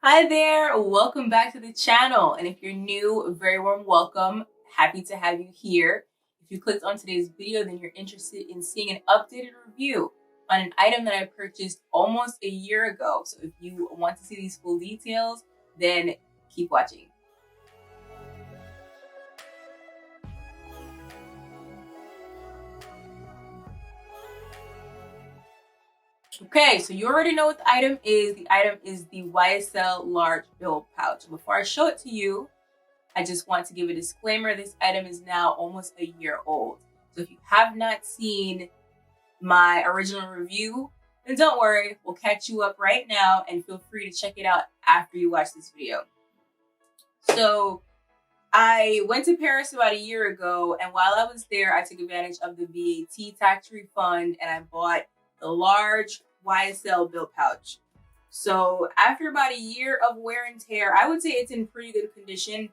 Hi there, welcome back to the channel. And if you're new, a very warm welcome. Happy to have you here. If you clicked on today's video, then you're interested in seeing an updated review on an item that I purchased almost a year ago. So if you want to see these full details, then keep watching. Okay, so you already know what the item is. The item is the YSL large bill pouch. Before I show it to you, I just want to give a disclaimer. This item is now almost a year old. So if you have not seen my original review, then don't worry, we'll catch you up right now and feel free to check it out after you watch this video. So I went to Paris about a year ago, and while I was there, I took advantage of the VAT tax refund and I bought the large YSL bill pouch. So after about a year of wear and tear, I would say it's in pretty good condition.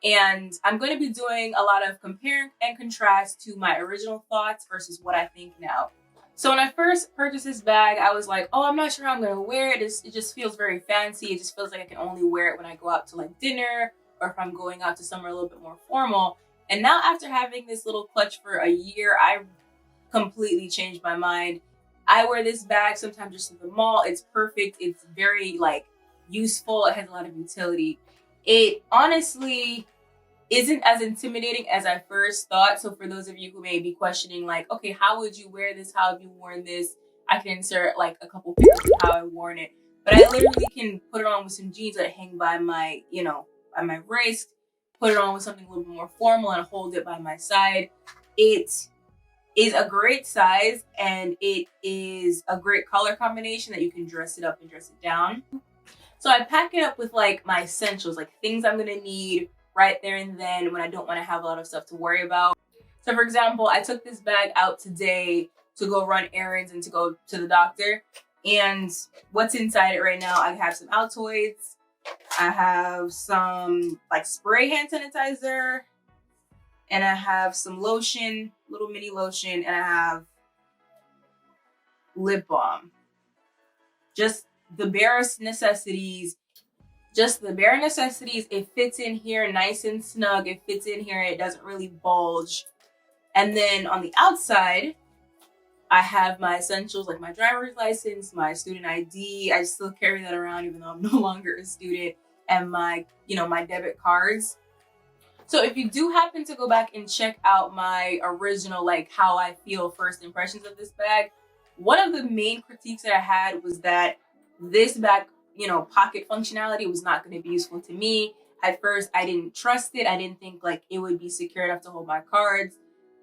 And I'm going to be doing a lot of compare and contrast to my original thoughts versus what I think now. So when I first purchased this bag, I was like, oh, I'm not sure how I'm going to wear it. It just feels very fancy. It just feels like I can only wear it when I go out to like dinner or if I'm going out to somewhere a little bit more formal. And now after having this little clutch for a year, I completely changed my mind. I wear this bag sometimes just to the mall. It's perfect. It's very like useful. It has a lot of utility. It honestly isn't as intimidating as I first thought. So for those of you who may be questioning like, okay, how would you wear this? How have you worn this? I can insert like a couple pictures of how I've worn it. But I literally can put it on with some jeans that hang by my, by my wrist, put it on with something a little bit more formal and hold it by my side. It is a great size and it is a great color combination that you can dress it up and dress it down. So I pack it up with like my essentials, like things I'm gonna need right there and then when I don't want to have a lot of stuff to worry about. So for example, I took this bag out today to go run errands and to go to the doctor. And what's inside it right now, I have some Altoids, I have some like spray hand sanitizer, and I have some lotion, little mini lotion, and I have lip balm. Just the barest necessities. It fits in here nice and snug. It fits in here. It doesn't really bulge. And then on the outside, I have my essentials like my driver's license, my student ID. I still carry that around even though I'm no longer a student. And my, my debit cards. So if you do happen to go back and check out my original, like how I feel first impressions of this bag, one of the main critiques that I had was that this bag, pocket functionality was not going to be useful to me. At first, I didn't trust it. I didn't think like it would be secure enough to hold my cards.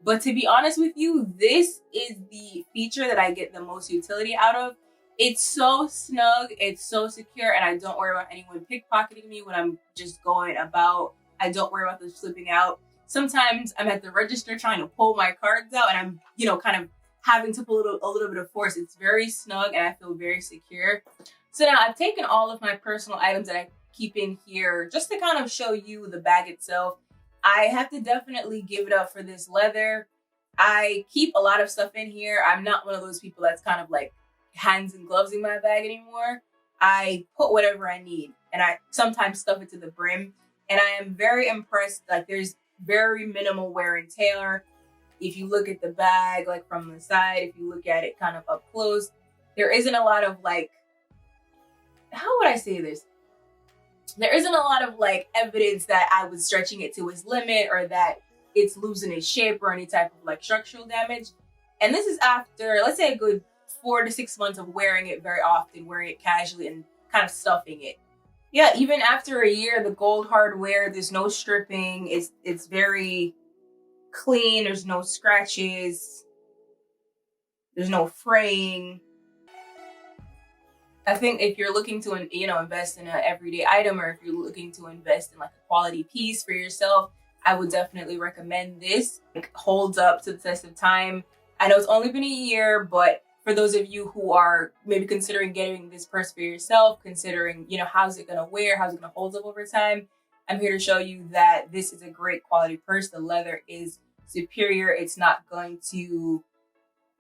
But to be honest with you, this is the feature that I get the most utility out of. It's so snug, it's so secure, and I don't worry about anyone pickpocketing me when I'm just going about. I don't worry about them slipping out. Sometimes I'm at the register trying to pull my cards out and I'm, kind of having to pull a little bit of force. It's very snug and I feel very secure. So now I've taken all of my personal items that I keep in here just to kind of show you the bag itself. I have to definitely give it up for this leather. I keep a lot of stuff in here. I'm not one of those people that's kind of like hands and gloves in my bag anymore. I put whatever I need and I sometimes stuff it to the brim. And I am very impressed. Like there's very minimal wear and tear. If you look at the bag, like from the side, if you look at it kind of up close, there isn't a lot of like, how would I say this? There isn't a lot of like evidence that I was stretching it to its limit or that it's losing its shape or any type of like structural damage. And this is after, let's say a good 4 to 6 months of wearing it very often, wearing it casually and kind of stuffing it. Yeah, even after a year, the gold hardware, there's no stripping. It's very clean. There's no scratches. There's no fraying. I think if you're looking to, invest in an everyday item or if you're looking to invest in like a quality piece for yourself, I would definitely recommend this. It holds up to the test of time. I know it's only been a year, but for those of you who are maybe considering getting this purse for yourself, considering, how's it going to wear, how's it going to hold up over time, I'm here to show you that this is a great quality purse. The leather is superior. It's not going to,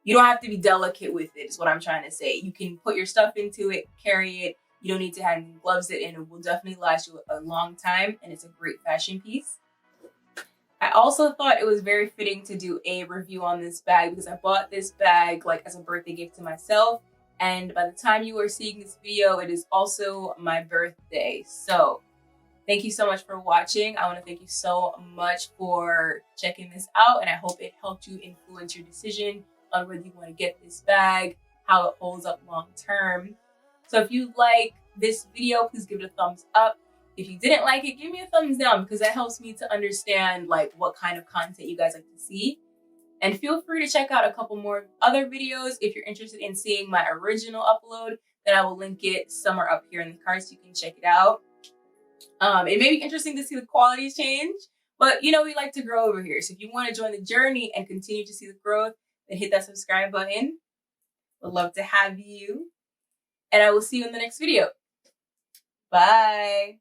you don't have to be delicate with it is what I'm trying to say. You can put your stuff into it, carry it. You don't need to have any gloves in, and it will definitely last you a long time, and it's a great fashion piece. I also thought it was very fitting to do a review on this bag because I bought this bag like as a birthday gift to myself. And by the time you are seeing this video, it is also my birthday. So thank you so much for watching. I want to thank you so much for checking this out, and I hope it helped you influence your decision on whether you want to get this bag, how it holds up long term. So if you like this video, please give it a thumbs up. If you didn't like it, give me a thumbs down because that helps me to understand like what kind of content you guys like to see. And feel free to check out a couple more other videos if you're interested in seeing my original upload. Then I will link it somewhere up here in the card so you can check it out. It may be interesting to see the quality change, but you know, we like to grow over here. So if you want to join the journey and continue to see the growth, then hit that subscribe button. Would love to have you. And I will see you in the next video. Bye.